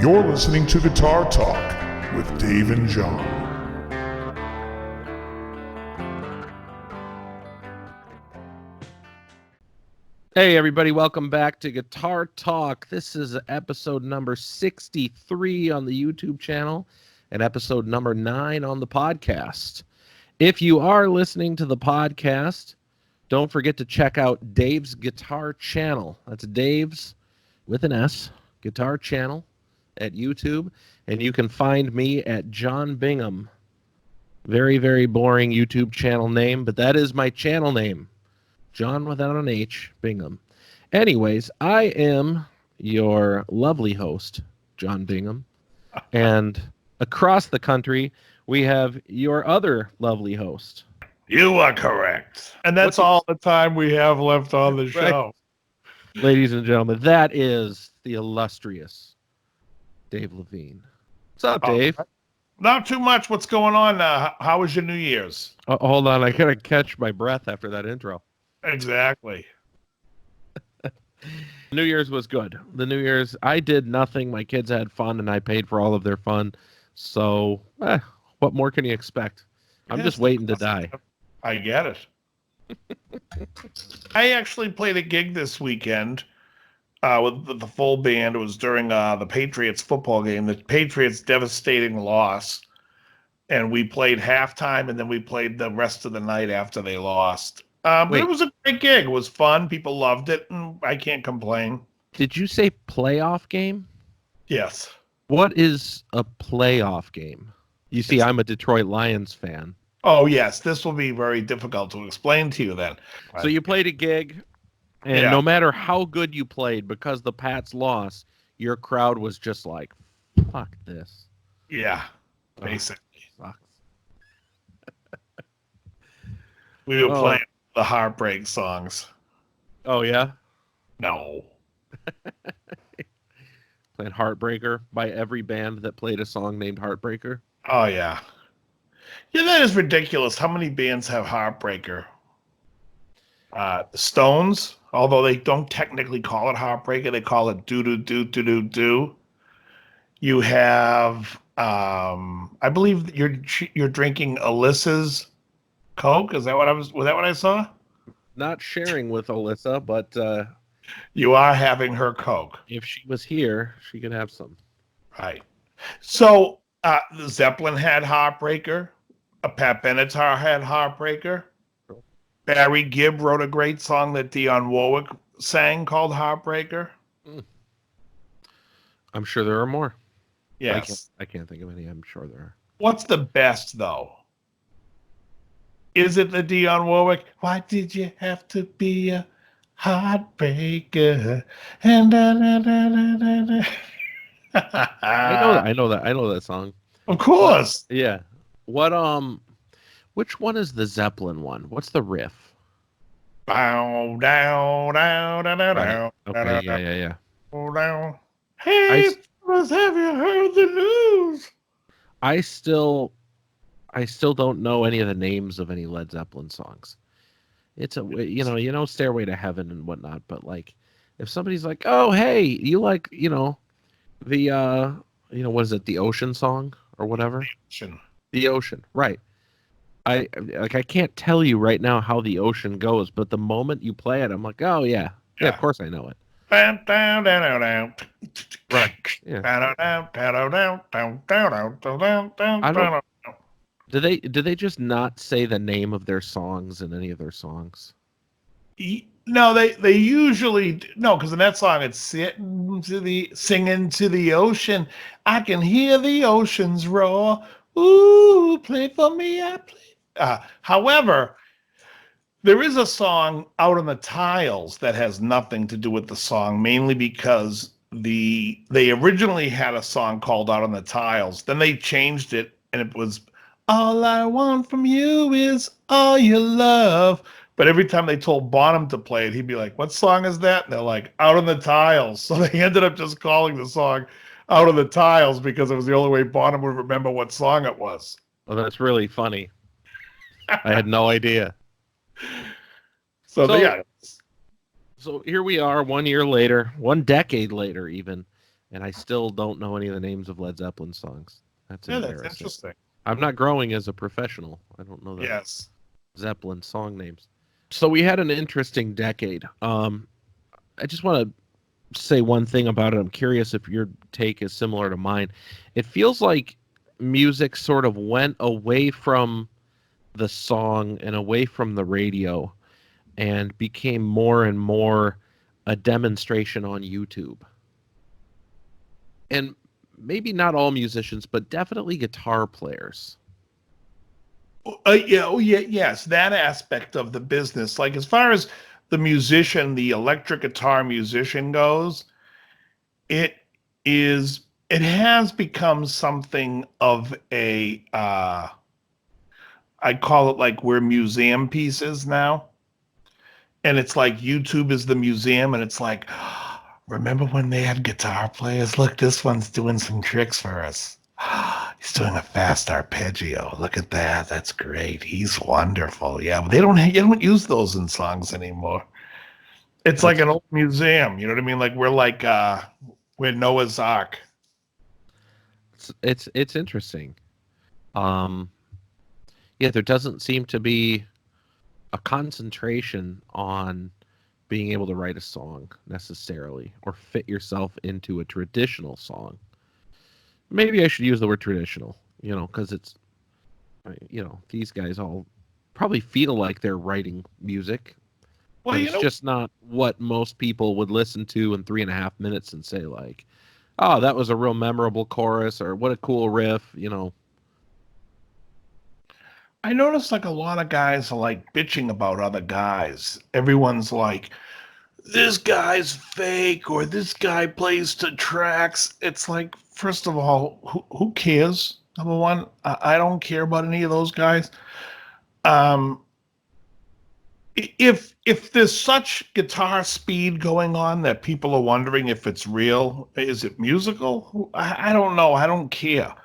You're listening to Guitar Talk with Dave and John. Hey everybody, welcome back to Guitar Talk. This is episode number 63 on the YouTube channel and episode number 9 on the podcast. If you are listening to the podcast, don't forget to check out Dave's Guitar Channel. That's Dave's, with an S, Guitar Channel at YouTube. And you can find me at John Bingham. Very, very boring YouTube channel name, but that is my channel name. John without an H, Bingham. Anyways, I am your lovely host, John Bingham. And across the country, we have your other lovely host. You are correct. And that's all the time we have left on the show. Right. Ladies and gentlemen, that is the illustrious Dave Levine. What's up, Dave? Not too much. What's going on? How was your New Year's? Hold on. I got to catch my breath after that intro. Exactly. New Year's was good. The New Year's, I did nothing. My kids had fun, and I paid for all of their fun. So, what more can you expect? I'm just waiting to die. I get it. I actually played a gig this weekend with the full band. It was during the Patriots football game. The Patriots' devastating loss. And we played halftime, and then we played the rest of the night after they lost. But it was a great gig. It was fun. People loved it, and I can't complain. Did you say playoff game? Yes. What is a playoff game? You see, I'm a Detroit Lions fan. Oh, yes. This will be very difficult to explain to you then. So you played a gig, and no matter how good you played, because the Pats lost, your crowd was just like, fuck this. Yeah, basically. Sucks. We were playing the heartbreak songs. Oh, yeah? No. Playing Heartbreaker by every band that played a song named Heartbreaker. Oh, yeah. Yeah, that is ridiculous. How many bands have Heartbreaker? The Stones, although they don't technically call it Heartbreaker, they call it do-do-do-do-do-do. You have, I believe you're drinking Alyssa's Coke. Was that what I saw? Not sharing with Alyssa, but you are having her Coke. If she was here, she could have some. Right. So Zeppelin had Heartbreaker. Pat Benatar had Heartbreaker. Barry Gibb wrote a great song that Dionne Warwick sang called Heartbreaker. I'm sure there are more. Yes. I can't think of any. I'm sure there are. What's the best, though? Is it the Dionne Warwick? Why did you have to be a heartbreaker? And I know that song. Of course. Yeah. Which one is the Zeppelin one? What's the riff? Bow down, down, down, down, down. Okay, yeah. Down. Hey, fellas, have you heard the news? I still don't know any of the names of any Led Zeppelin songs. It's Stairway to Heaven and whatnot, but like if somebody's like, "Oh, hey, you like, the what is it, the Ocean song or whatever?" The Ocean, right. I can't tell you right now how the Ocean goes, but the moment you play it, I'm like, "Oh yeah, of course I know it." Down, down, down, down. Right. Yeah. Do they just not say the name of their songs in any of their songs? No, they usually no, because in that song it's singing to the ocean. I can hear the oceans roar. Ooh, play for me, I play. However, there is a song Out on the Tiles that has nothing to do with the song, mainly because they originally had a song called Out on the Tiles. Then they changed it, and it was All I Want From You Is All Your Love. But every time they told Bonham to play it, he'd be like, what song is that? And they're like, Out on the Tiles. So they ended up just calling the song Out on the Tiles because it was the only way Bonham would remember what song it was. Well, that's really funny. I had no idea. So here we are 1 year later, 1 decade later even, and I still don't know any of the names of Led Zeppelin songs. That's Yeah, that's embarrassing. interesting. I'm not growing as a professional. I don't know the Yes. Zeppelin song names. So we had an interesting decade. I just want to say one thing about it. I'm curious if your take is similar to mine. It feels like music sort of went away from the song and away from the radio and became more and more a demonstration on YouTube. And maybe not all musicians, but definitely guitar players. Yes, that aspect of the business. Like as far as the musician, the electric guitar musician goes, it it has become something of a I call it like we're museum pieces now. And it's like YouTube is the museum, and it's like, remember when they had guitar players? Look, this one's doing some tricks for us. He's doing a fast arpeggio. Look at that. That's great. He's wonderful. Yeah, but you don't use those in songs anymore. It's like That's an old museum. You know what I mean? Like we're Noah's Ark. it's interesting. Yeah, there doesn't seem to be a concentration on being able to write a song necessarily or fit yourself into a traditional song. Maybe I should use the word traditional, because it's, these guys all probably feel like they're writing music, Well, but it's just not what most people would listen to in 3.5 minutes and say like, oh, that was a real memorable chorus, or what a cool riff. I noticed like a lot of guys are like bitching about other guys. Everyone's like, this guy's fake or this guy plays to tracks. It's like, first of all, who cares? Number one, I don't care about any of those guys. Um, if there's such guitar speed going on that people are wondering if it's real, is it musical? I don't know. I don't care.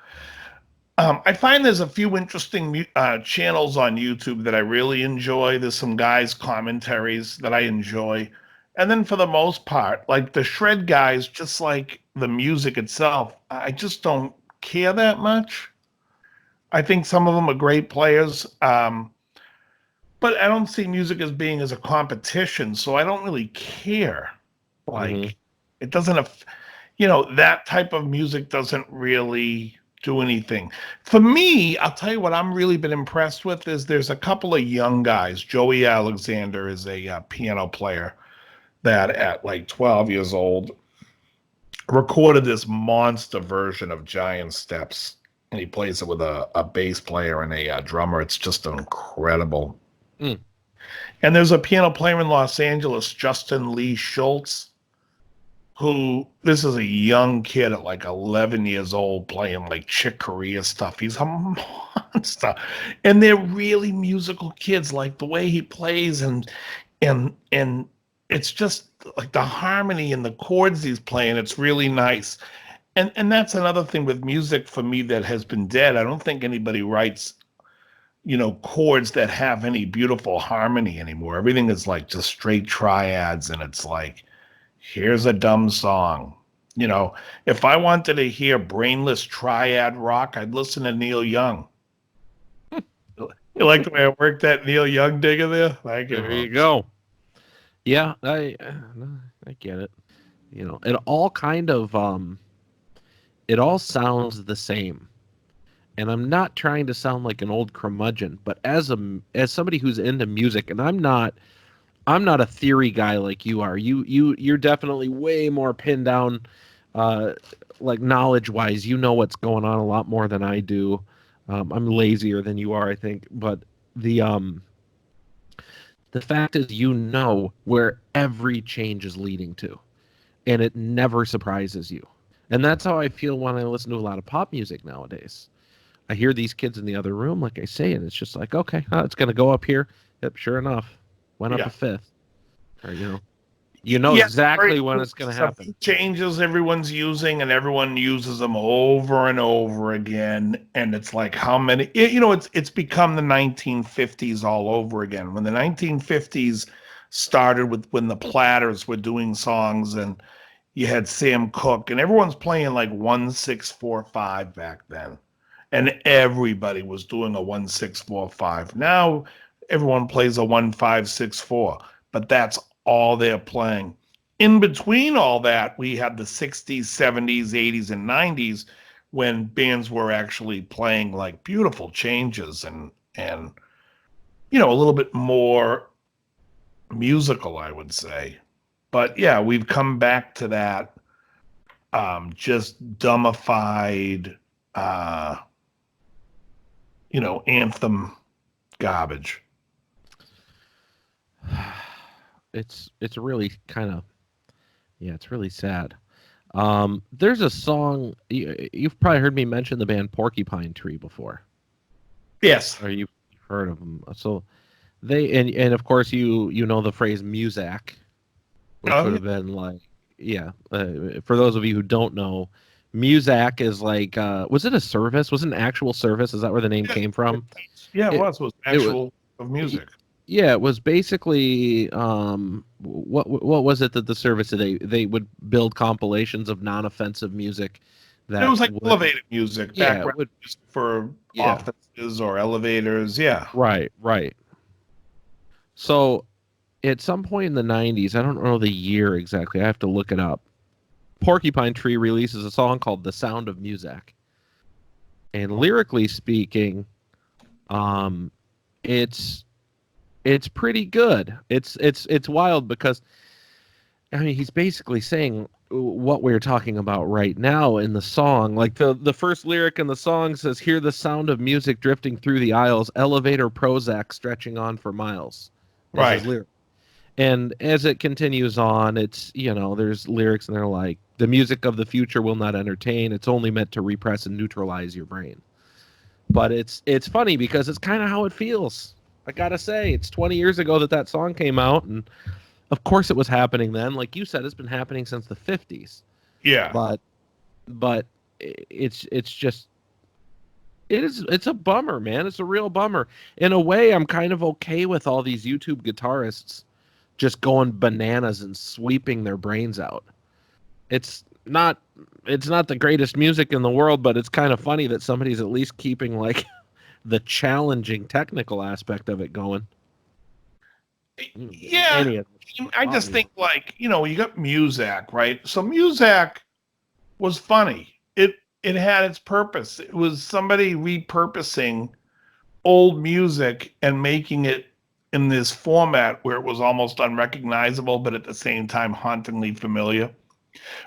I find there's a few interesting channels on YouTube that I really enjoy. There's some guys' commentaries that I enjoy. And then for the most part, like the shred guys, just like the music itself, I just don't care that much. I think some of them are great players, but I don't see music as being as a competition, so I don't really care. Mm-hmm. Like, it doesn't, that type of music doesn't really do anything. For me, I'll tell you what I'm really been impressed with is there's a couple of young guys. Joey Alexander is a piano player that at like 12 years old recorded this monster version of Giant Steps, and he plays it with a bass player and a drummer. It's just incredible. Mm. And there's a piano player in Los Angeles, Justin Lee Schultz, who this is a young kid at like 11 years old playing like Chick Corea stuff. He's a monster. And they're really musical kids, like the way he plays and it's just like the harmony and the chords he's playing. It's really nice. And that's another thing with music for me that has been dead. I don't think anybody writes, chords that have any beautiful harmony anymore. Everything is like just straight triads, and it's like, here's a dumb song. If I wanted to hear brainless triad rock, I'd listen to Neil Young. You like the way I worked that Neil Young digger there? Thank you. There you go. Yeah, I get it. It all kind of it all sounds the same. And I'm not trying to sound like an old curmudgeon, but as somebody who's into music, and I'm not a theory guy like you are. You're definitely way more pinned down, like knowledge wise. You know what's going on a lot more than I do. I'm lazier than you are, I think. But the fact is, where every change is leading to, and it never surprises you. And that's how I feel when I listen to a lot of pop music nowadays. I hear these kids in the other room, like I say, and it's just like, okay, it's going to go up here. Yep, sure enough, went up a fifth. Or, exactly when it's going to happen. Changes everyone's using, and everyone uses them over and over again. And it's like, how many? It's become the 1950s all over again. When the 1950s started with when the Platters were doing songs, and You had Sam Cooke, and everyone's playing like 1-6-4-5 back then. And everybody was doing a 1-6-4-5. Now everyone plays a 1-5-6-4, but that's all they're playing. In between all that, we had the 60s, 70s, 80s, and 90s when bands were actually playing like beautiful changes and a little bit more musical, I would say. But yeah, we've come back to that just dumbified anthem garbage. It's really kind of, it's really sad. There's a song, you've probably heard me mention the band Porcupine Tree before. Yes. Or you've heard of them. So they, and of course you know the phrase Muzak, which would have been like, for those of you who don't know, Muzak is like, was it a service? Was it an actual service? Is that where the name came from? Yeah, it was actual of music. Yeah, it was basically what was it that the service they would build compilations of non-offensive music that it was like elevator music, background music for offices or elevators. Yeah, right. So at some point in the 90s, I don't know the year exactly, I have to look it up, Porcupine Tree releases a song called "The Sound of Music," and lyrically speaking, it's pretty good. It's wild because, I mean, he's basically saying what we're talking about right now in the song. Like the first lyric in the song says, "Hear the sound of music drifting through the aisles, elevator Prozac stretching on for miles." That's his lyric. And as it continues on, it's, there's lyrics and they're like, "The music of the future will not entertain. It's only meant to repress and neutralize your brain." But it's funny because it's kind of how it feels. I gotta say, it's 20 years ago that song came out, and of course it was happening then. Like you said, it's been happening since the 50s. Yeah. But it's a bummer, man. It's a real bummer. In a way, I'm kind of okay with all these YouTube guitarists just going bananas and sweeping their brains out. It's not the greatest music in the world, but it's kind of funny that somebody's at least keeping like the challenging technical aspect of it going. Yeah. I just think like, you got Muzak, right? So Muzak was funny. It had its purpose. It was somebody repurposing old music and making it in this format where it was almost unrecognizable, but at the same time hauntingly familiar,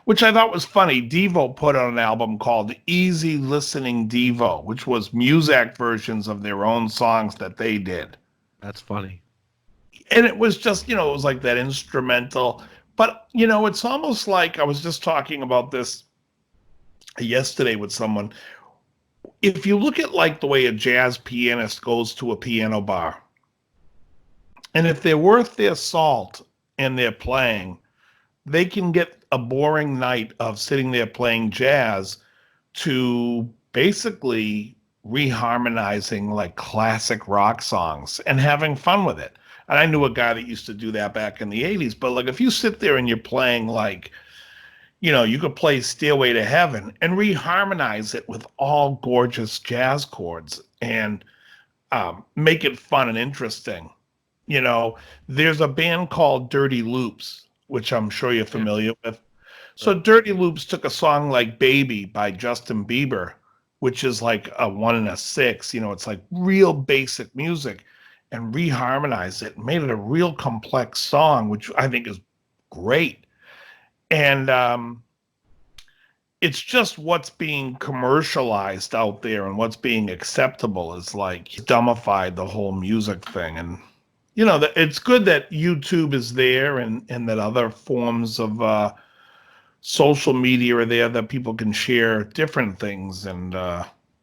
which I thought was funny. Devo put out an album called Easy Listening Devo, which was Muzak versions of their own songs that they did. That's funny. And it was just, it was like that instrumental. But, it's almost like, I was just talking about this yesterday with someone. If you look at like the way a jazz pianist goes to a piano bar, and if they're worth their salt and they're playing, they can get a boring night of sitting there playing jazz to basically reharmonizing like classic rock songs and having fun with it. And I knew a guy that used to do that back in the 80s. But like if you sit there and you're playing like, you could play Stairway to Heaven and reharmonize it with all gorgeous jazz chords and make it fun and interesting. There's a band called Dirty Loops, which I'm sure you're familiar with. So Dirty Loops took a song like Baby by Justin Bieber, which is like a 1 and a 6, it's like real basic music, and reharmonized it and made it a real complex song, which I think is great. And it's just what's being commercialized out there and what's being acceptable is like dumbified the whole music thing. And it's good that YouTube is there and that other forms of social media are there that people can share different things. And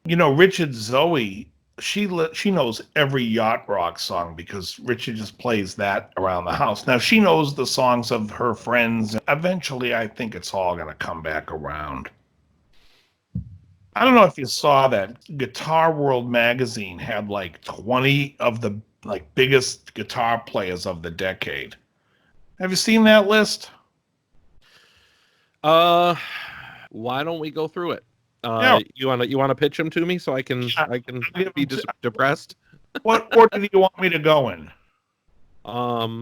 Richard Zoe, she knows every yacht rock song because Richard just plays that around the house. Now she knows the songs of her friends. Eventually, I think it's all going to come back around. I don't know if you saw that Guitar World magazine had like 20 of the like biggest guitar players of the decade. Have you seen that list? Why don't we go through it? Yeah. You wanna pitch them to me so I can be depressed? What order do you want me to go in? I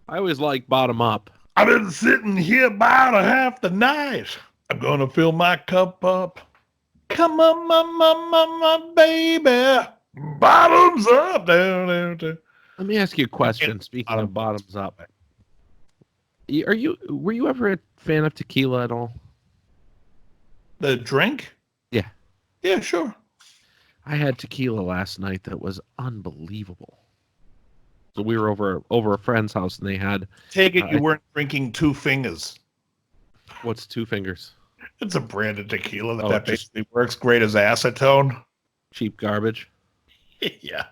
always like bottom up. I've been sitting here about a half the night. I'm gonna fill my cup up. Come on, my baby. Bottoms up. Down. Let me ask you a question. Speaking of bottoms up, were you ever a fan of tequila at all? The drink? Yeah. Yeah, sure. I had tequila last night that was unbelievable. So we were over a friend's house and they had. Take it you weren't drinking Two Fingers. What's Two Fingers? It's a brand of tequila that just basically works great as acetone. Cheap garbage. Yeah.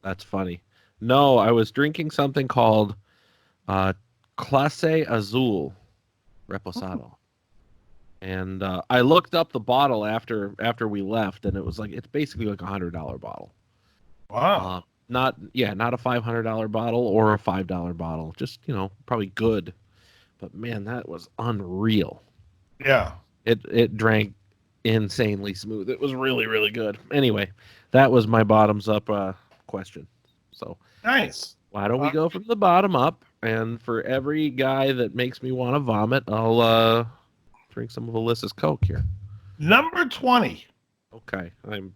That's funny. No, I was drinking something called Clase Azul Reposado. And I looked up the bottle after we left, and it was it's basically like $100 bottle. Wow. Not a $500 bottle or a $5 bottle. Just probably good. But man, that was unreal. Yeah. It drank insanely smooth. It was really, really good. Anyway, that was my bottoms up question. So nice. Why don't we go from the bottom up? And for every guy that makes me want to vomit, I'll drink some of Alyssa's Coke here. Number 20. Okay, I'm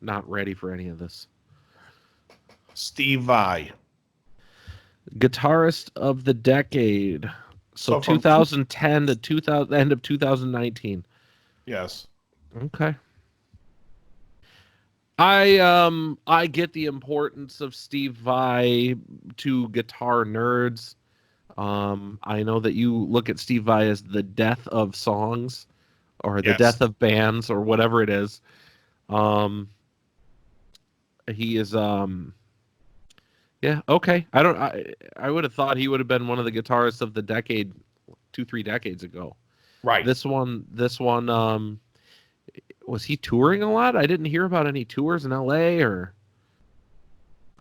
not ready for any of this. Steve Vai. Guitarist of the decade. So 2010 to end of 2019. Yes. Okay. I get the importance of Steve Vai to guitar nerds. I know that you look at Steve Vai as the death of songs or the death of bands or whatever it is. He is yeah, okay. I would have thought he would have been one of the guitarists of the decade 2-3 decades ago. Right. This one was he touring a lot? I didn't hear about any tours in LA or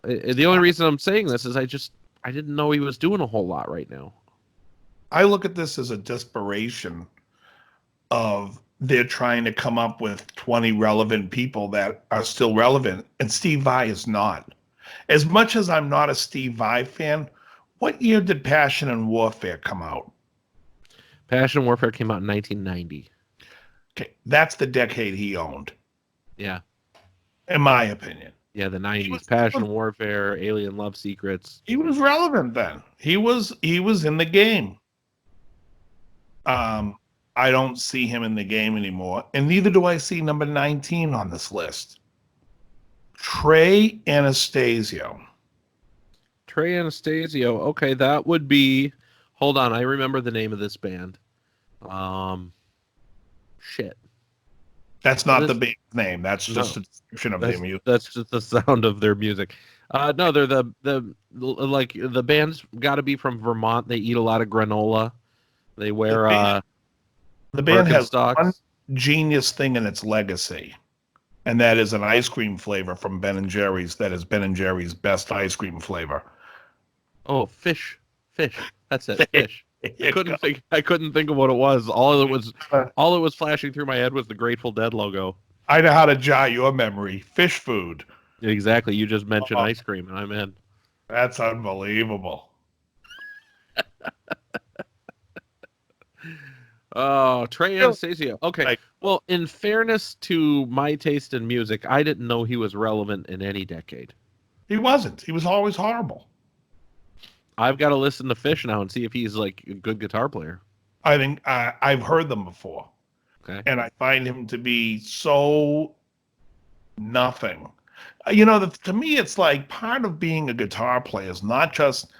the only reason I'm saying this is I didn't know he was doing a whole lot right now. I look at this as a desperation of they're trying to come up with 20 relevant people that are still relevant, and Steve Vai is not. As much as I'm not a Steve Vai fan, what year did Passion and Warfare come out? Passion and Warfare came out in 1990. Okay, that's the decade he owned. Yeah. In my opinion. Yeah, the 90s. Passion, Warfare, Alien Love Secrets. He was relevant then. He was in the game. I don't see him in the game anymore, and neither do I see number 19 on this list. Trey Anastasio. Trey Anastasio. Okay, that would be. Hold on, I remember the name of this band. Shit. That's not the band's name. That's just a description of their music. That's just the sound of their music. No, they're the band's got to be from Vermont. They eat a lot of granola. They wear the band has Birkenstocks. One genius thing in its legacy, and that is an ice cream flavor from Ben & Jerry's that is Ben & Jerry's best ice cream flavor. Oh, fish. That's it. Fish. I couldn't think of what it was. All that was flashing through my head was the Grateful Dead logo. I know how to jar your memory. Fish food. Exactly. You just mentioned ice cream, and I'm in. That's unbelievable. Oh, Trey Anastasio. Okay. Well, in fairness to my taste in music, I didn't know he was relevant in any decade. He wasn't. He was always horrible. I've got to listen to Fish now and see if he's like a good guitar player. I think I've heard them before. Okay. And I find him to be so nothing. To me, it's like part of being a guitar player is not just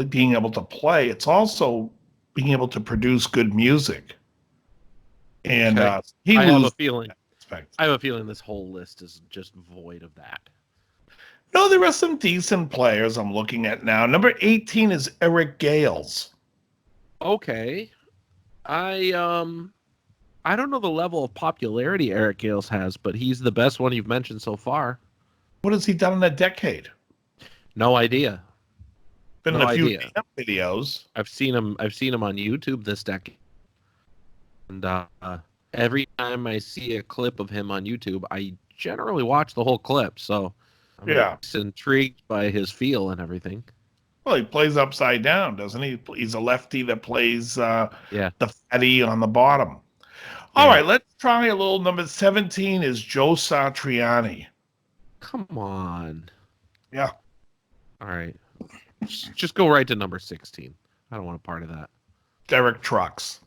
being able to play. It's also being able to produce good music. And I have a feeling this whole list is just void of that. No, there are some decent players I'm looking at now. Number 18 is Eric Gales. Okay. I don't know the level of popularity Eric Gales has, but he's the best one you've mentioned so far. What has he done in a decade? No idea. Been in No a few idea. videos. I've seen him on YouTube this decade. And every time I see a clip of him on YouTube, I generally watch the whole clip. So I'm Yeah. just intrigued by his feel and everything. Well, he plays upside down, doesn't he? He's a lefty that plays Yeah. the fatty on the bottom. All right, let's try a little. Number 17 is Joe Satriani. Come on. Yeah. All right. Just go right to number 16. I don't want a part of that. Derek Trucks.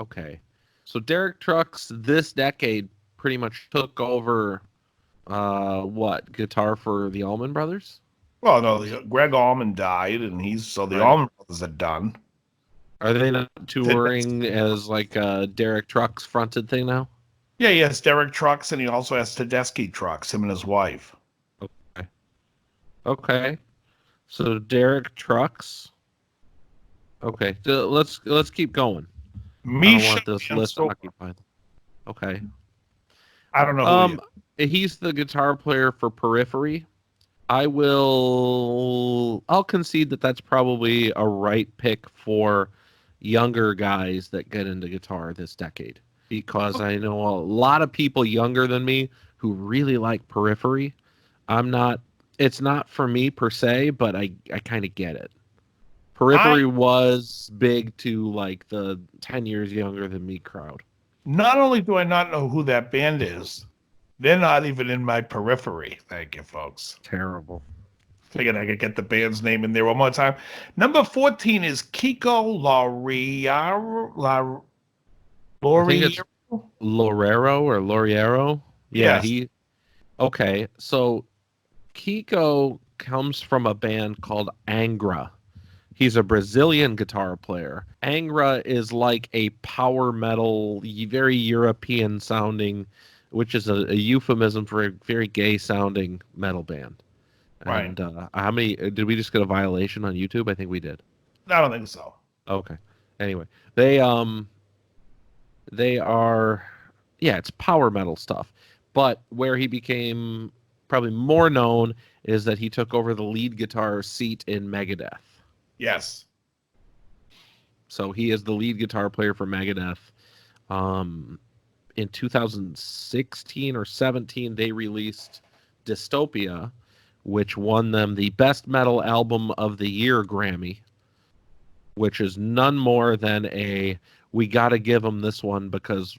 Okay. So Derek Trucks this decade pretty much took over guitar for the Allman Brothers? Well, no, Greg Allman died, and the Right. Allman Brothers are done. Are they not touring as like a Derek Trucks fronted thing now? Yeah, he has Derek Trucks, and he also has Tedeschi Trucks, him and his wife. Okay. So Derek Trucks. Okay. So let's keep going. I don't want this list occupied. Okay. I don't know who he is. He's the guitar player for Periphery. I'll concede that that's probably a right pick for younger guys that get into guitar this decade, because I know a lot of people younger than me who really like Periphery. It's not for me per se, but I kind of get it. Periphery was big to like the 10 years younger than me crowd. Not only do I not know who that band is, they're not even in my periphery. Thank you, folks. Terrible. Figured I could get the band's name in there one more time. Number 14 is Kiko Laureiro. I think it's Lorero or Loriero. Yeah, Yes. Okay, so Kiko comes from a band called Angra. He's a Brazilian guitar player. Angra is like a power metal, very European sounding, which is a euphemism for a very gay sounding metal band. Right. And how many did we just get a violation on YouTube? I think we did. I don't think so. Okay. Anyway, they are, it's power metal stuff. But where he became probably more known is that he took over the lead guitar seat in Megadeth. Yes. So he is the lead guitar player for Megadeth. In 2016 or 17, they released Dystopia, which won them the Best Metal Album of the Year Grammy, which is none more than we got to give them this one because,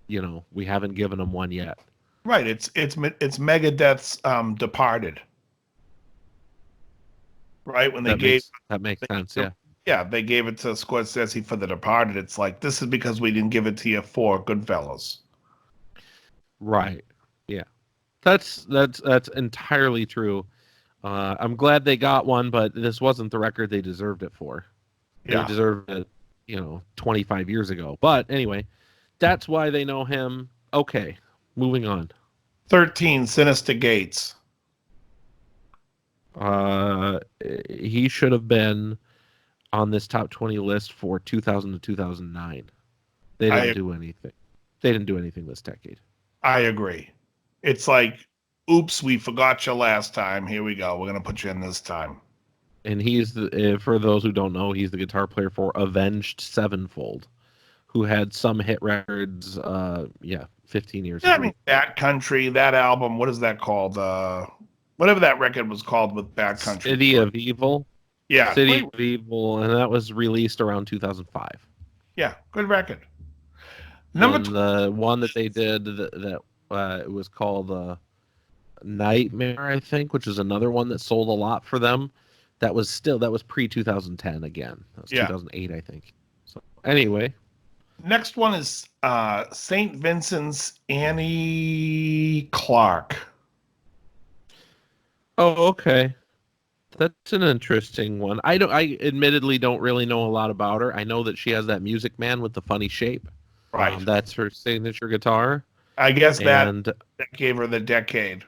we haven't given them one yet. Right. It's Megadeth's Departed. Right? When that makes sense, yeah. Yeah, they gave it to Scorsese for The Departed. It's like, this is because we didn't give it to you for Goodfellas. Right. Yeah. That's entirely true. I'm glad they got one, but this wasn't the record they deserved it for. They deserved it, 25 years ago. But anyway, that's why they know him. Okay, moving on. 13, Sinister Gates. He should have been on this top 20 list for 2000 to 2009. They didn't do anything. They didn't do anything this decade. I agree. It's like, oops, we forgot you last time. Here we go. We're going to put you in this time. And he's for those who don't know, he's the guitar player for Avenged Sevenfold, who had some hit records, 15 years ago. I mean, Bad Country, that album, what is that called? Whatever that record was called with Bad Country. City of Evil. Yeah. City of Evil, and that was released around 2005. Yeah, good record. The one that they did that it was called Nightmare, I think, which is another one that sold a lot for them. That was pre-2010 again. That was 2008, I think. So anyway. Next one is St. Vincent's Annie Clark. Oh, okay. That's an interesting one. I admittedly don't really know a lot about her. I know that she has that Music Man with the funny shape. Right. That's her signature guitar. I guess that gave her the decade.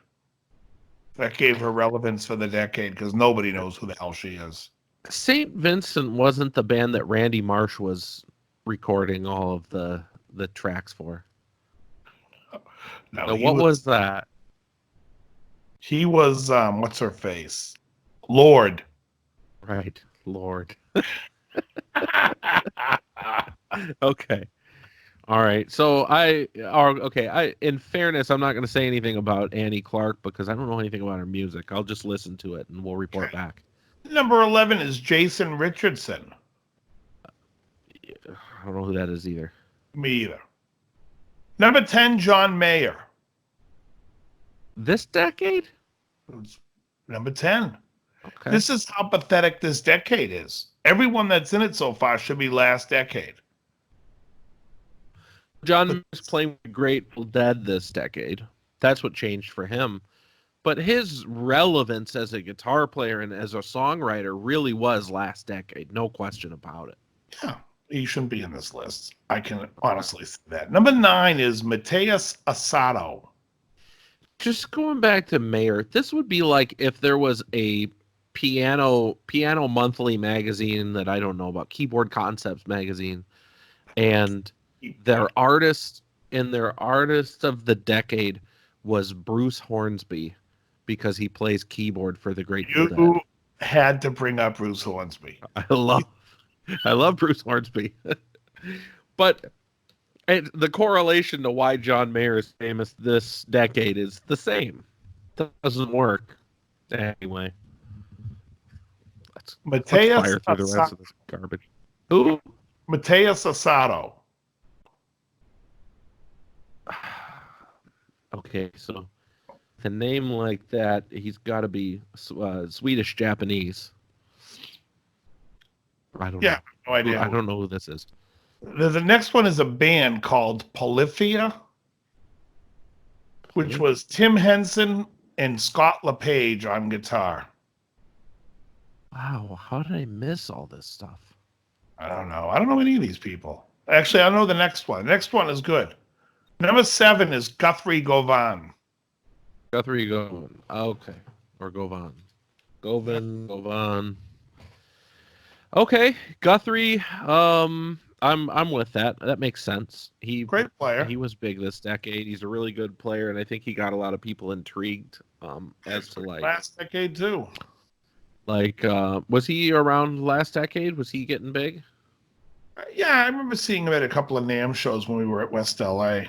That gave her relevance for the decade because nobody knows who the hell she is. St. Vincent wasn't the band that Randy Marsh was recording all of the tracks for. No, what was that? He was what's her face? Lord. Right, Lord. Okay. All right. So in fairness, I'm not going to say anything about Annie Clark because I don't know anything about her music. I'll just listen to it and we'll report back. Number 11 is Jason Richardson. I don't know who that is either. Me either. Number 10, John Mayer. This decade? Number 10. Okay. This is how pathetic this decade is. Everyone that's in it so far should be last decade. John Mayer's playing with Grateful Dead this decade. That's what changed for him. But his relevance as a guitar player and as a songwriter really was last decade. No question about it. Yeah, he shouldn't be in this list. I can honestly say that. Number 9 is Mateus Asado. Just going back to Mayer, this would be like if there was a piano monthly magazine that I don't know about, Keyboard Concepts magazine, and their artist of the decade was Bruce Hornsby because he plays keyboard for the Grateful Dead. You had to bring up Bruce Hornsby. I love Bruce Hornsby. But the correlation to why John Mayer is famous this decade is the same. Doesn't work. Anyway. Let's fire through the rest of this garbage. Who? Mateus Asado. Okay, so with a name like that, he's got to be Swedish Japanese. I don't know. No idea. I don't know who this is. The next one is a band called Polyphia, which was Tim Henson and Scott LePage on guitar. Wow, how did I miss all this stuff? I don't know. I don't know any of these people. Actually, I know the next one. The next one is good. Number 7 is Guthrie Govan. Guthrie Govan. Okay. Or Govan. Govan. Okay. Guthrie. I'm with that. That makes sense. Great player. He was big this decade. He's a really good player, and I think he got a lot of people intrigued as to like last decade too. Like, was he around last decade? Was he getting big? Yeah, I remember seeing him at a couple of NAMM shows when we were at West LA.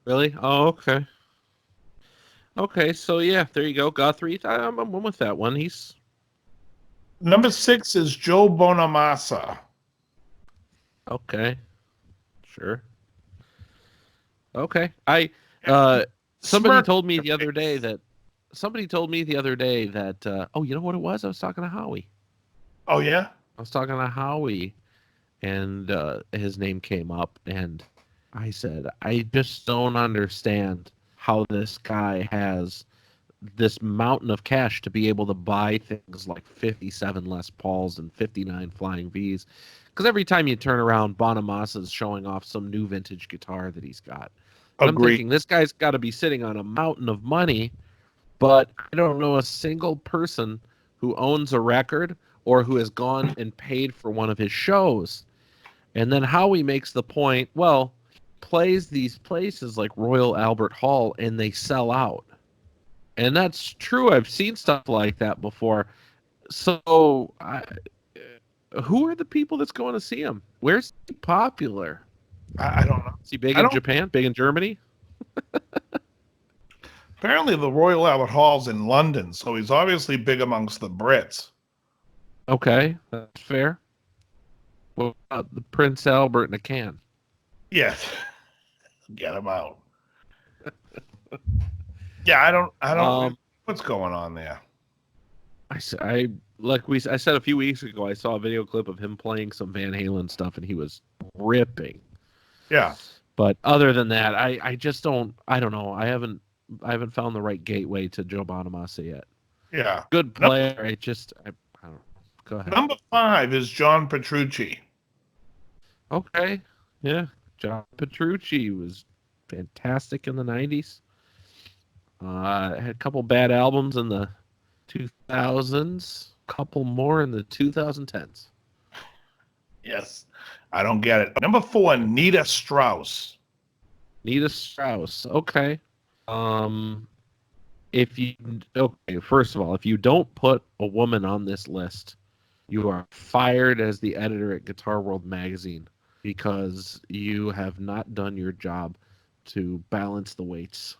Really? Oh, okay. Okay, so yeah, there you go. Guthrie. I'm with that one. He's number 6 is Joe Bonamassa. Okay. Sure. Okay. Somebody told me the other day that oh, you know what it was? I was talking to Howie. Oh yeah? I was talking to Howie and his name came up and I said, I just don't understand how this guy has this mountain of cash to be able to buy things like 57 Les Pauls and 59 Flying Vs. Because every time you turn around, Bonamassa is showing off some new vintage guitar that he's got. I'm thinking this guy's got to be sitting on a mountain of money, but I don't know a single person who owns a record or who has gone and paid for one of his shows. And then Howie makes the point, well, plays these places like Royal Albert Hall and they sell out. And that's true. I've seen stuff like that before. So who are the people that's going to see him? Where's he popular? I don't know. Is he big in Japan? Big in Germany? Apparently the Royal Albert Hall's in London, so he's obviously big amongst the Brits. Okay, that's fair. What about the Prince Albert in a can? Yes. Get him out. Yeah, I don't what's going on there. I said a few weeks ago, I saw a video clip of him playing some Van Halen stuff, and he was ripping. Yeah, but other than that, I don't know. I haven't found the right gateway to Joe Bonamassa yet. Yeah, good player. I don't know. Go ahead. Number 5 is John Petrucci. Okay, yeah, John Petrucci was fantastic in the 90s. Had a couple bad albums in the 2000s, couple more in the 2010s. Yes, I don't get it. Number 4, Nita Strauss. Nita Strauss. Okay. First of all, if you don't put a woman on this list, You are fired as the editor at Guitar World magazine because you have not done your job to balance the weights.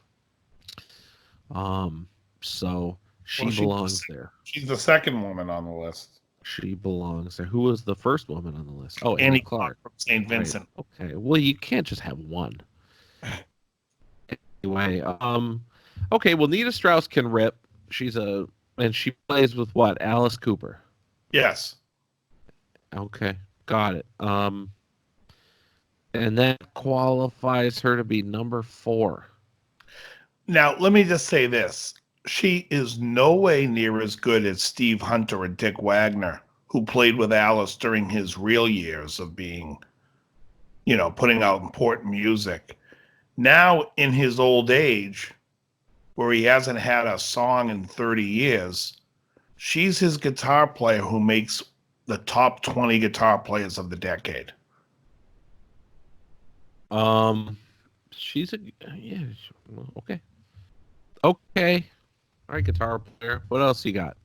So she belongs there. She's the second woman on the list. She belongs there. Who was the first woman on the list? Oh, Annie Annie Clark from St. Vincent. Right. Okay. Well, you can't just have one. Anyway, okay. Well, Nita Strauss can rip. And she plays with what? Alice Cooper. Yes. Okay, got it. And that qualifies her to be number 4. Now, let me just say this. She is no way near as good as Steve Hunter and Dick Wagner, who played with Alice during his real years of being, putting out important music. Now, in his old age, where he hasn't had a song in 30 years, she's his guitar player who makes the top 20 guitar players of the decade. She's okay. Okay. All right, guitar player. What else you got?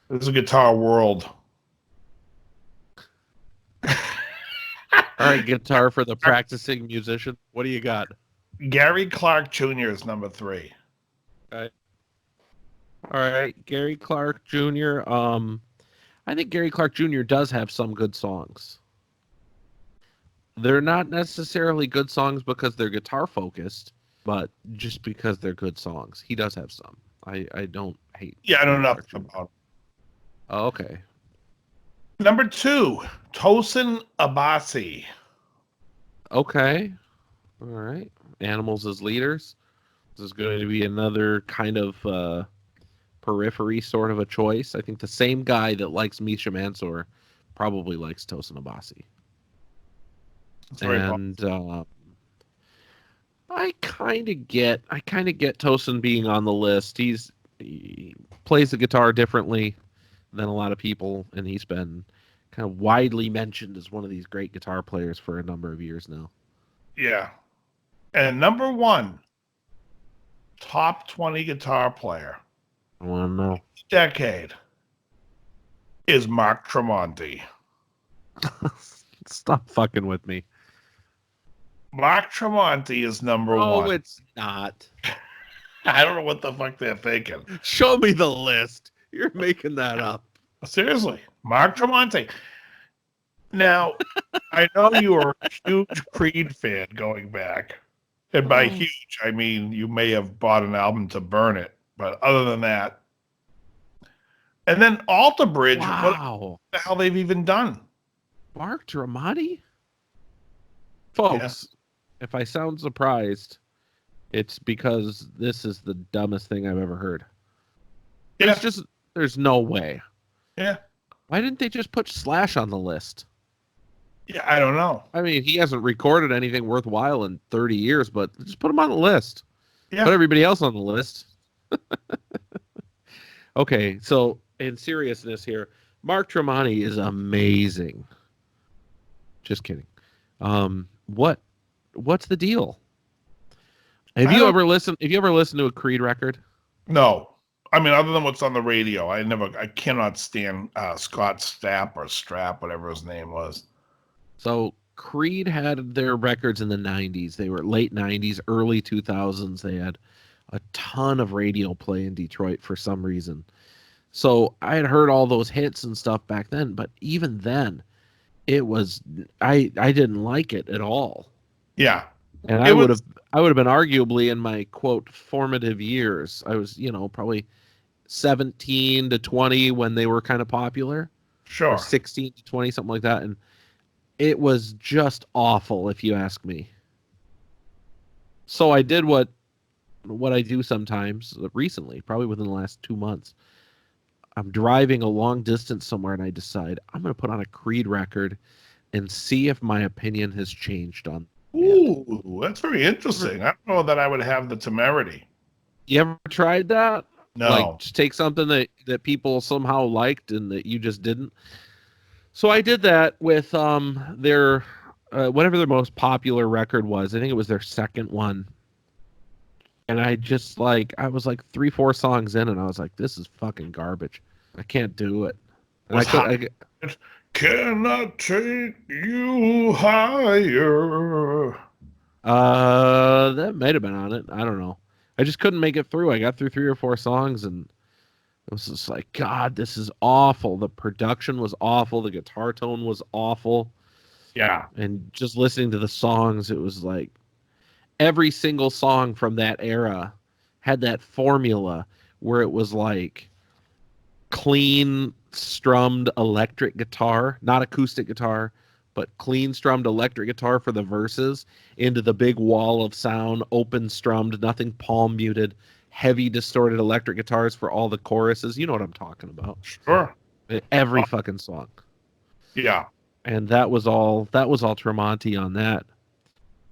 This is Guitar World. All right, guitar for the practicing musician. What do you got? Gary Clark Jr. is number 3. Okay. All right, Gary Clark Jr. I think Gary Clark Jr. does have some good songs. They're not necessarily good songs because they're guitar focused, but just because they're good songs. He does have some. I don't hate. Yeah, I don't know nothing about him. Oh, okay. Number 2, Tosin Abasi. Okay. All right. Animals as leaders. This is going to be another kind of periphery sort of a choice. I think the same guy that likes Misha Mansour probably likes Tosin Abasi. And I kind of get Tosin being on the list. He plays the guitar differently than a lot of people, and he's been kind of widely mentioned as one of these great guitar players for a number of years now. Yeah. And number 1, top 20 guitar player. I want to know. Decade is Mark Tremonti. Stop fucking with me. Mark Tremonti is number 1. Oh, it's not. I don't know what the fuck they're thinking. Show me the list. You're making that up. Seriously, Mark Tremonti. Now, I know you are a huge Creed fan going back. And by huge, I mean you may have bought an album to burn it. But other than that. And then Alter Bridge, wow. What the hell they've even done? Mark Tremonti? Folks, if I sound surprised, it's because this is the dumbest thing I've ever heard. Yeah. There's no way. Yeah. Why didn't they just put Slash on the list? Yeah, I don't know. I mean, he hasn't recorded anything worthwhile in 30 years, but just put him on the list. Yeah. Put everybody else on the list. Okay, so in seriousness here, Mark Tremonti is amazing. Just kidding. What's the deal? Have you ever listened to a Creed record? No. I mean, other than what's on the radio, I cannot stand Scott Stapp or Strap, whatever his name was. So Creed had their records in the 90s. They were late 90s, early 2000s. They had a ton of radio play in Detroit for some reason. So I had heard all those hits and stuff back then, but even then, it was I didn't like it at all. Yeah. And I would have been arguably in my quote formative years. I was, probably 17 to 20 when they were kind of popular. Sure. Or 16 to 20, something like that. And it was just awful, if you ask me. So I did what I do sometimes recently, probably within the last 2 months. I'm driving a long distance somewhere and I decide I'm going to put on a Creed record and see if my opinion has changed on. Ooh, that's very interesting. I don't know that I would have the temerity. You ever tried that? No. Like, just take something that people somehow liked and that you just didn't. So I did that with their whatever their most popular record was. I think it was their second one. And I was like 3-4 songs in and I was like, this is fucking garbage. I can't do it. And Can I take you higher? That might have been on it. I don't know. I just couldn't make it through. I got through 3 or 4 songs and it was just like, God, this is awful. The production was awful. The guitar tone was awful. Yeah. And just listening to the songs, it was like every single song from that era had that formula where it was like clean strummed electric guitar, not acoustic guitar, but clean strummed electric guitar for the verses into the big wall of sound, open strummed, nothing palm muted, heavy distorted electric guitars for all the choruses. You know what I'm talking about. Sure. Every fucking song. Yeah. And that was all Tremonti on that.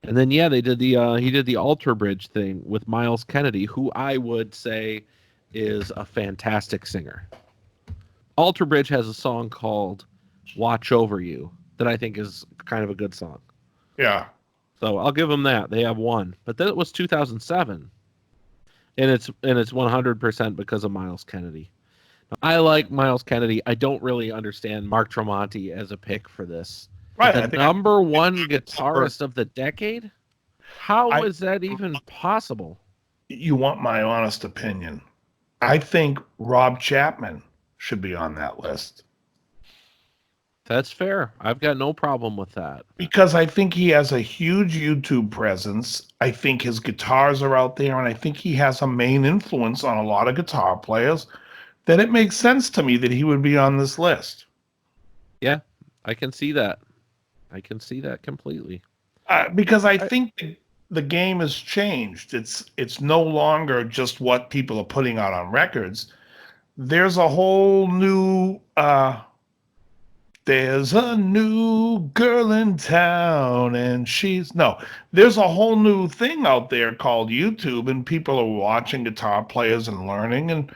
And then yeah, they did the he did the Alter Bridge thing with Miles Kennedy, who I would say is a fantastic singer. Alter Bridge has a song called Watch Over You that I think is kind of a good song. Yeah. So I'll give them that. They have one. But then it was 2007. And it's 100% because of Miles Kennedy. Now, I like Miles Kennedy. I don't really understand Mark Tremonti as a pick for this. Right. The number one guitarist of the decade? How is that even possible? You want my honest opinion? I think Rob Chapman should be on that list. That's fair. I've got no problem with that. Because I think he has a huge YouTube presence. I think his guitars are out there, and I think he has a main influence on a lot of guitar players, that it makes sense to me that he would be on this list. Yeah, I can see that. I can see that completely. Because I think the game has changed. It's no longer just what people are putting out on records. There's a whole new there's a new girl in town and there's a whole new thing out there called YouTube, and people are watching guitar players and learning. And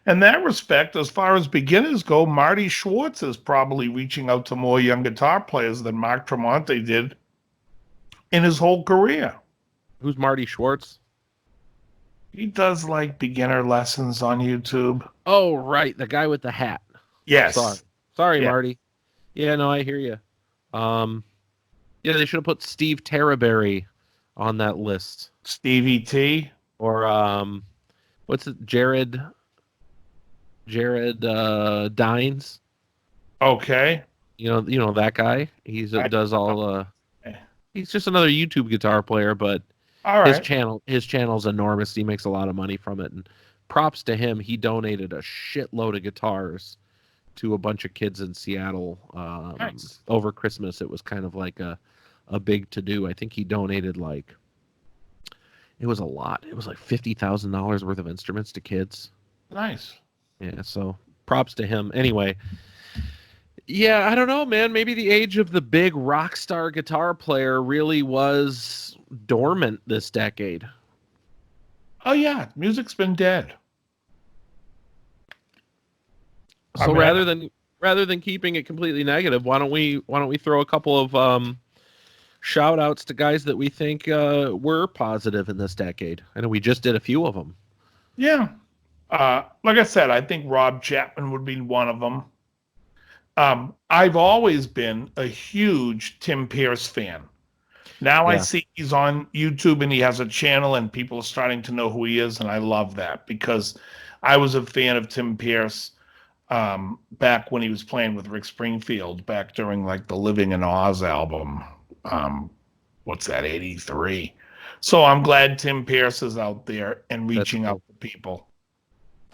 in that respect, as far as beginners go, Marty Schwartz is probably reaching out to more young guitar players than Mark Tremonti did in his whole career. Who's Marty Schwartz? He does like beginner lessons on YouTube. Oh, right. The guy with the hat. Yes. Sorry, Yeah. Marty. Yeah, no, I hear you. Yeah, they should have put Steve Terraberry on that list. Stevie T. Or, what's it? Jared Dines. Okay. You know that guy. He's does all. He's just another YouTube guitar player, but All right. his channel's enormous. He makes a lot of money from it, and props to him. He donated a shitload of guitars to a bunch of kids in Seattle Nice. over Christmas. It was kind of like a big to do. I think he donated it was a lot. It was like $50,000 worth of instruments to kids. Nice. Yeah, so props to him. Anyway, yeah, I don't know, man. Maybe the age of the big rock star guitar player really was dormant this decade. Oh yeah, music's been dead. So rather than keeping it completely negative, why don't we throw a couple of shout outs to guys that we think were positive in this decade? I know we just did a few of them. Yeah. Like I said, I think Rob Chapman would be one of them. I've always been a huge Tim Pierce fan. Now I see he's on YouTube and he has a channel and people are starting to know who he is, and I love that because I was a fan of Tim Pierce back when he was playing with Rick Springfield back during like the Living in Oz album. What's that, 83? So I'm glad Tim Pierce is out there and reaching out to people.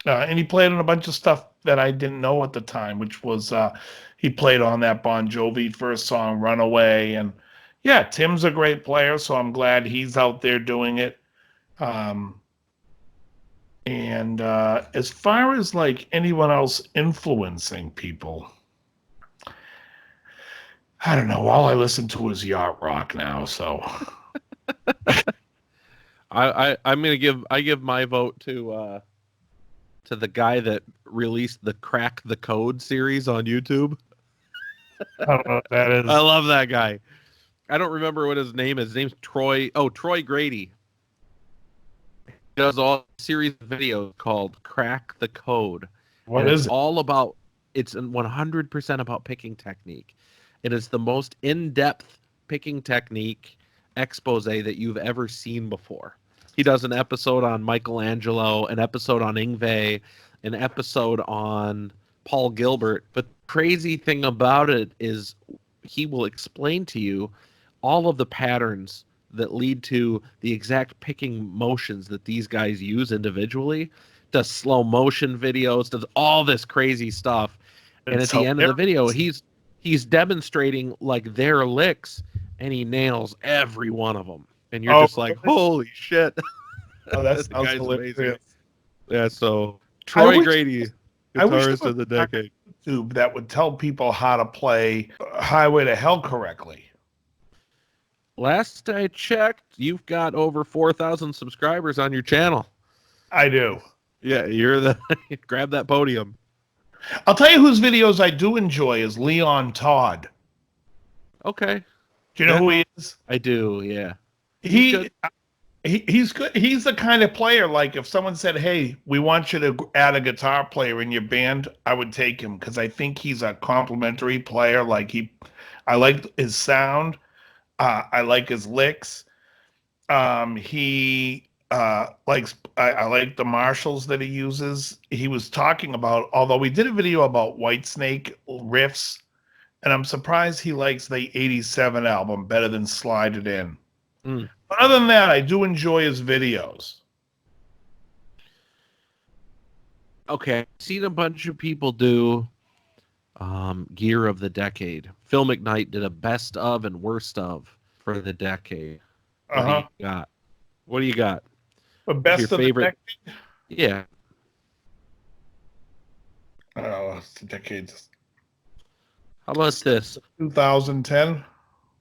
And he played on a bunch of stuff that I didn't know at the time, which was he played on that Bon Jovi first song, Runaway. And yeah, Tim's a great player, so I'm glad he's out there doing it. And as far as like anyone else influencing people, I don't know. All I listen to is yacht rock now, so I'm gonna give my vote to the guy that released the Crack the Code series on YouTube. I don't know what that is. I love that guy. I don't remember what his name is. His name's Troy. Oh, Troy Grady. He does a series of videos called Crack the Code. What is it? All about it's 100% about picking technique. It is the most in-depth picking technique expose that you've ever seen before. He does an episode on Michelangelo, an episode on Ingve, an episode on Paul Gilbert. But the crazy thing about it is he will explain to you all of the patterns that lead to the exact picking motions that these guys use individually. Does slow motion videos, does all this crazy stuff. And at the end of the video, he's demonstrating like their licks, and he nails every one of them. And you're just like, holy shit. Oh, that sounds hilarious. Amazing. Yeah, so Troy Grady, guitarist of the decade. YouTube that would tell people how to play Highway to Hell correctly. Last I checked, you've got over 4,000 subscribers on your channel. I do. Yeah, you're the grab that podium. I'll tell you whose videos I do enjoy is Leon Todd. Okay. Do you know who he is? I do, yeah. He's good. He's the kind of player, like if someone said, hey, we want you to add a guitar player in your band, I would take him because I think he's a complimentary player. I like his sound. I like his licks. I like the Marshalls that he uses. He was talking about, although we did a video about Whitesnake riffs, and I'm surprised he likes the 87 album better than Slide It In. But other than that, I do enjoy his videos. Okay, I've seen a bunch of people do Gear of the Decade. Phil McKnight did a best of and worst of for the decade. What do you got? The best of favorite? The decade? Yeah. Oh, it's the decades. How about this? 2010.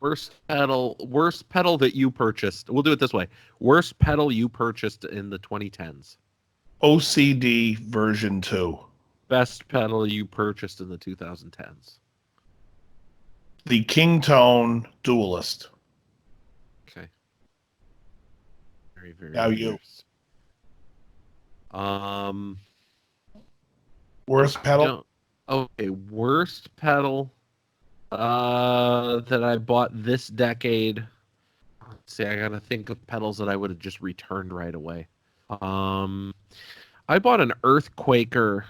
Worst pedal that you purchased. We'll do it this way. Worst pedal you purchased in the 2010s. OCD version 2. Best pedal you purchased in the 2010s. The King Tone Duelist. Okay. Very, very Now nice. Worst pedal? Okay, worst pedal that I bought this decade. Let's see, I gotta think of pedals that I would have just returned right away. I bought an Earthquaker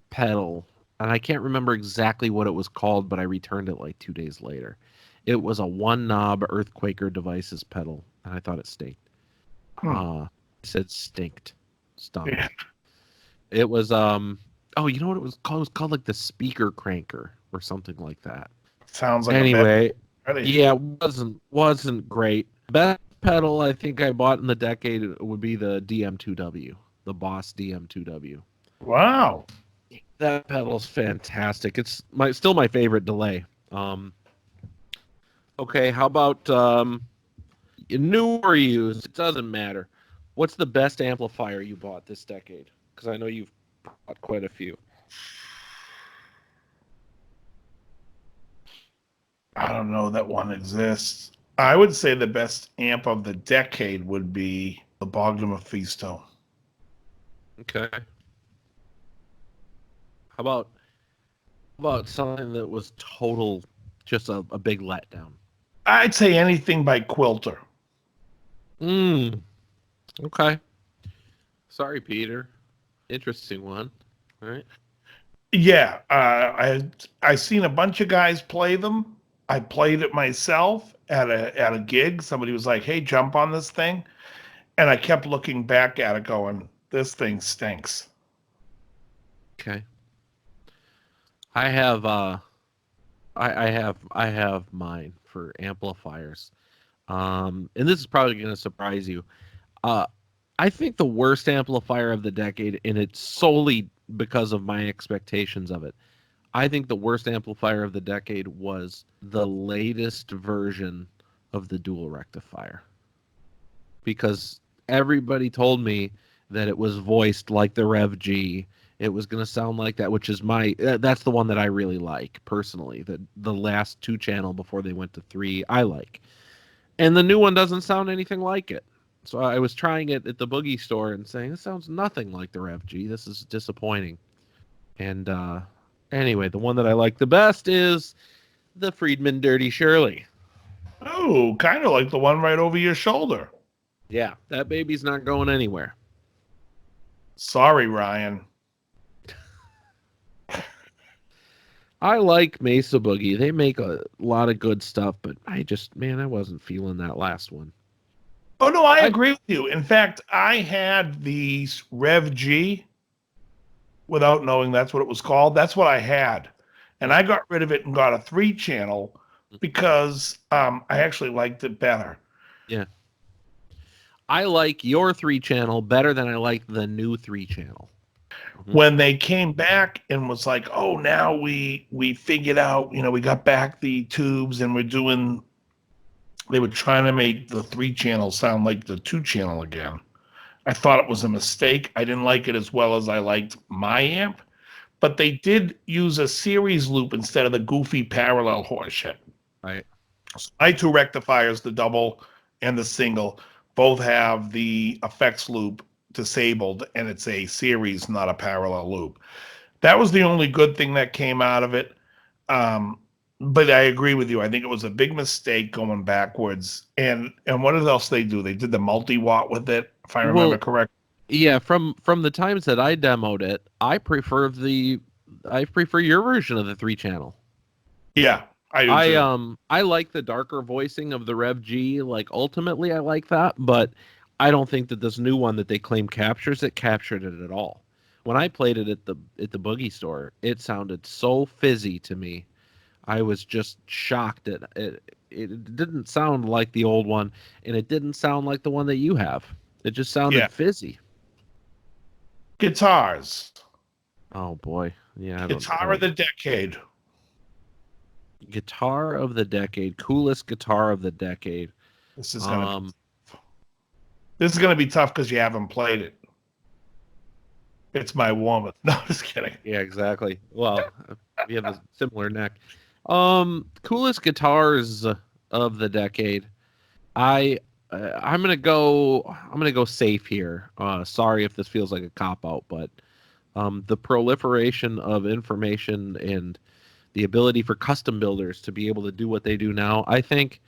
pedal, and I can't remember exactly what it was called, but I returned it like 2 days later. It was a one knob Earthquaker Devices pedal, and I thought it stinked. It said stinked. Stunk. Yeah. It was oh, you know what it was called? It was called like the Speaker Cranker or something like that. Sounds like anyway. Yeah, it wasn't great. Best pedal I think I bought in the decade would be the DM2W, the Boss DM2W. Wow. That pedal's fantastic. It's still my favorite delay. Okay, how about new or used? It doesn't matter. What's the best amplifier you bought this decade? Because I know you've bought quite a few. I don't know that one exists. I would say the best amp of the decade would be the Bogdan Mephisto. Okay. How about something that was just a big letdown? I'd say anything by Quilter. Okay. Sorry, Peter. Interesting one. All right. Yeah, I seen a bunch of guys play them. I played it myself at a gig. Somebody was like, "Hey, jump on this thing," and I kept looking back at it, going, "This thing stinks." Okay. I have mine for amplifiers, and this is probably going to surprise you. I think the worst amplifier of the decade, and it's solely because of my expectations of it. I think the worst amplifier of the decade was the latest version of the dual rectifier, because everybody told me that it was voiced like the Rev G. It was going to sound like that, which is that's the one that I really like personally. The last 2-channel before they went to 3, I like. And the new one doesn't sound anything like it. So I was trying it at the Boogie store and saying, this sounds nothing like the Rev G. This is disappointing. And Anyway, the one that I like the best is the Friedman Dirty Shirley. Oh, kind of like the one right over your shoulder. Yeah, that baby's not going anywhere. Sorry, Ryan. I like Mesa Boogie. They make a lot of good stuff, but I wasn't feeling that last one. Oh, no, I agree with you. In fact, I had the Rev G without knowing that's what it was called. That's what I had. And I got rid of it and got a 3-channel because I actually liked it better. Yeah. I like your 3-channel better than I like the new 3-channel. When they came back and was like, oh, now we figured out, we got back the tubes and they were trying to make the 3-channel sound like the 2-channel again. I thought it was a mistake. I didn't like it as well as I liked my amp, but they did use a series loop instead of the goofy parallel horseshit. Right. So my 2 rectifiers, the double and the single, both have the effects loop disabled, and it's a series, not a parallel loop. That was the only good thing that came out of it. But I agree with you. I think it was a big mistake going backwards. And what else they do? They did the multi-watt with it, if I remember correctly. Yeah, from the times that I demoed it, I prefer your version of the 3-channel. Yeah, I do too. I like the darker voicing of the Rev G. Like ultimately I like that, but I don't think that this new one that they claim captured it at all. When I played it at the Boogie store, it sounded so fizzy to me. I was just shocked at it. It didn't sound like the old one, and it didn't sound like the one that you have. It just sounded fizzy. Guitars. Oh boy, yeah. Guitar of the decade. Guitar of the decade, coolest guitar of the decade. This is gonna be tough because you haven't played it. It's my woman. No, just kidding. Yeah, exactly. Well, we have a similar neck. Coolest guitars of the decade. I'm gonna go safe here. Sorry if this feels like a cop out, but the proliferation of information and the ability for custom builders to be able to do what they do now. I think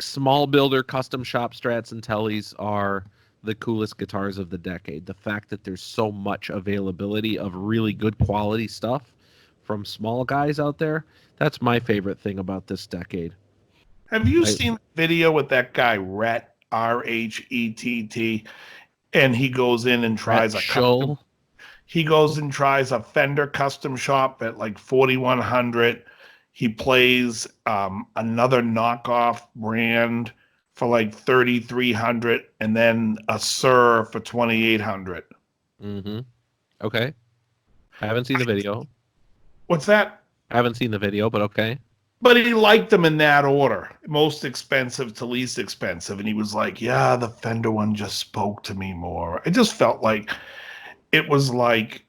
small builder custom shop strats and tellies are the coolest guitars of the decade. The fact that there's so much availability of really good quality stuff from small guys out there, that's my favorite thing about this decade. Have you seen the video with that guy Rhett, R-H-E-T-T, and he goes in and tries he goes and tries a Fender custom shop at like 4,100. He plays another knockoff brand for like 3,300, and then a Sir for 2,800. Mm-hmm. Okay. I haven't seen the video. What's that? I haven't seen the video, but okay. But he liked them in that order, most expensive to least expensive. And he was like, yeah, the Fender one just spoke to me more. I just felt like it was like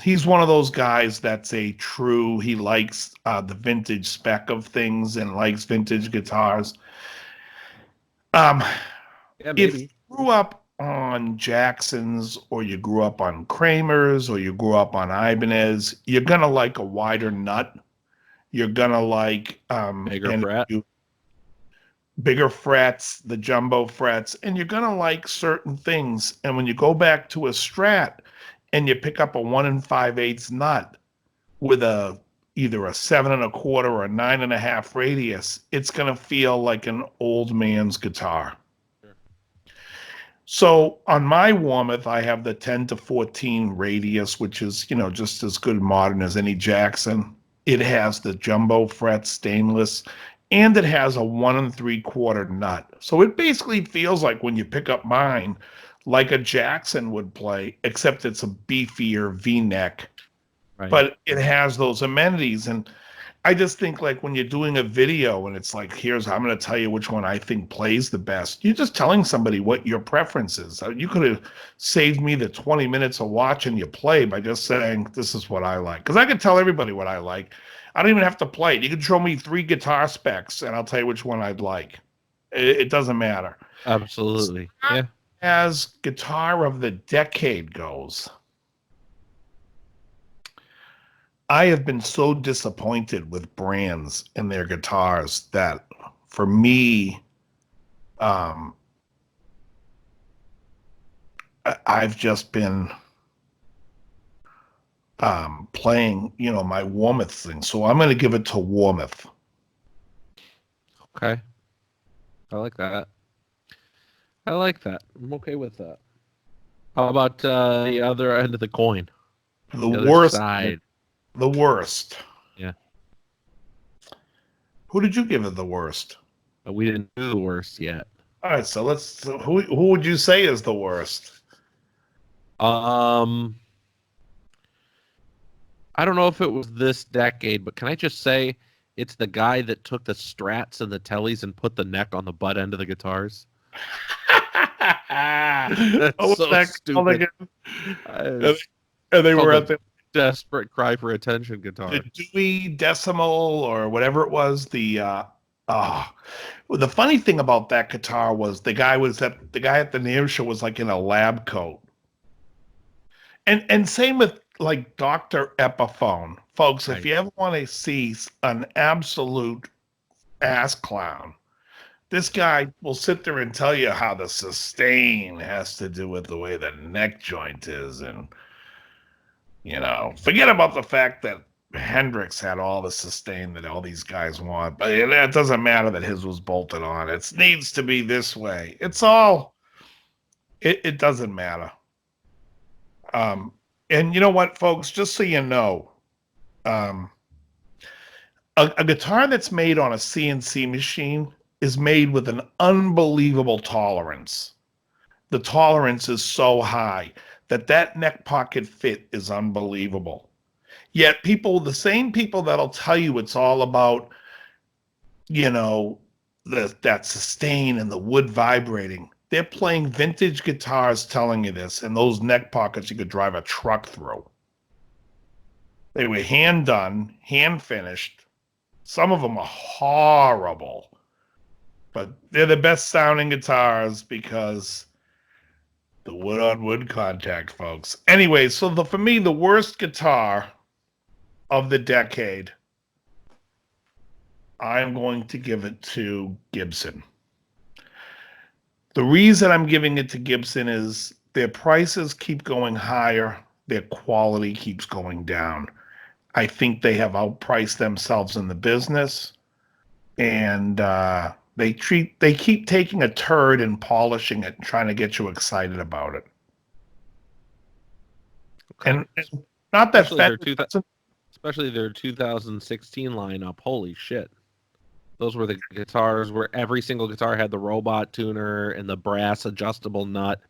he's one of those guys that's he likes the vintage spec of things and likes vintage guitars. If you grew up on Jacksons, or you grew up on Kramer's, or you grew up on Ibanez, you're going to like a wider nut. You're going to like bigger frets, the jumbo frets, and you're going to like certain things. And when you go back to a Strat and you pick up a 1 5/8 nut with either a 7 1/4 or a 9 1/2 radius, it's going to feel like an old man's guitar. Sure. So on my Warmoth, I have the 10 to 14 radius, which is, just as good modern as any Jackson. It has the jumbo fret stainless, and it has a 1 3/4 nut. So it basically feels like when you pick up mine, like a Jackson would play, except it's a beefier V-neck. Right. But it has those amenities. And I just think like when you're doing a video and it's like, I'm going to tell you which one I think plays the best. You're just telling somebody what your preference is. You could have saved me the 20 minutes of watching you play by just saying, this is what I like. Because I could tell everybody what I like. I don't even have to play it. You can show me 3 guitar specs and I'll tell you which one I'd like. It doesn't matter. Absolutely. Yeah. As guitar of the decade goes, I have been so disappointed with brands and their guitars that for me, I've just been playing, my Warmouth thing. So I'm going to give it to Warmouth. Okay. I like that. I'm okay with that. How about the other end of the coin? The other worst side. The worst. Yeah. Who did you give it the worst? But we didn't do the worst yet. All right, so who would you say is the worst? I don't know if it was this decade, but can I just say it's the guy that took the Strats and the Tellys and put the neck on the butt end of the guitars? That's so stupid. And they were at the desperate cry for attention guitar. The Dewey Decimal or whatever it was. The funny thing about that guitar was the guy at the NAMM show was like in a lab coat. And same with like Dr. Epiphone. Folks, Right. If you ever want to see an absolute ass clown, this guy will sit there and tell you how the sustain has to do with the way the neck joint is. And, forget about the fact that Hendrix had all the sustain that all these guys want. But it doesn't matter that his was bolted on. It needs to be this way. It doesn't matter. And you know what, folks, just so you know, a guitar that's made on a CNC machine is made with an unbelievable tolerance. The tolerance is so high that neck pocket fit is unbelievable. Yet the same people that'll tell you it's all about, that sustain and the wood vibrating, they're playing vintage guitars telling you this, and those neck pockets you could drive a truck through. They were hand done, hand finished. Some of them are horrible, but they're the best sounding guitars because the wood on wood contact, folks. Anyway, so for me, the worst guitar of the decade, I'm going to give it to Gibson. The reason I'm giving it to Gibson is their prices keep going higher, their quality keeps going down. I think they have outpriced themselves in the business, and they keep taking a turd and polishing it and trying to get you excited about it. Okay. And not that especially their 2016 lineup. Holy shit. Those were the guitars where every single guitar had the robot tuner and the brass adjustable nut.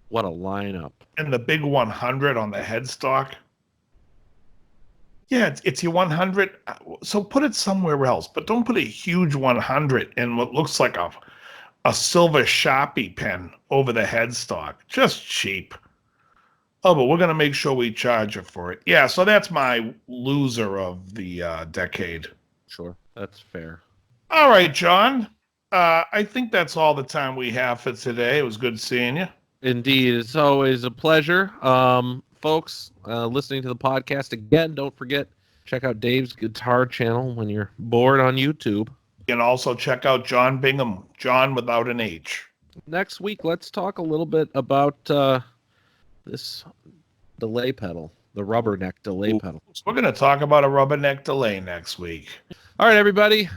What a lineup. And the big 100 on the headstock. Yeah, it's your 100. So put it somewhere else, but don't put a huge 100 in what looks like a silver Sharpie pen over the headstock. Just cheap. Oh, but we're going to make sure we charge you for it. Yeah, so that's my loser of the decade. Sure, that's fair. All right, John. I think that's all the time we have for today. It was good seeing you. Indeed. It's always a pleasure. Folks, listening to the podcast again, don't forget, check out Dave's guitar channel when you're bored on YouTube. You can also check out John Bingham, John without an H. Next week, let's talk a little bit about this delay pedal, the rubber neck delay pedal. So we're going to talk about a rubber neck delay next week. All right, everybody.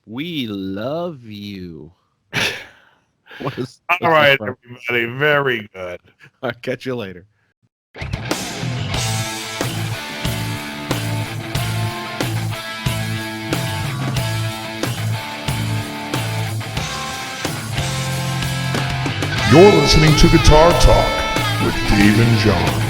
We love you. All right, everybody. Very good. I'll catch you later. You're listening to Guitar Talk with Dave and John.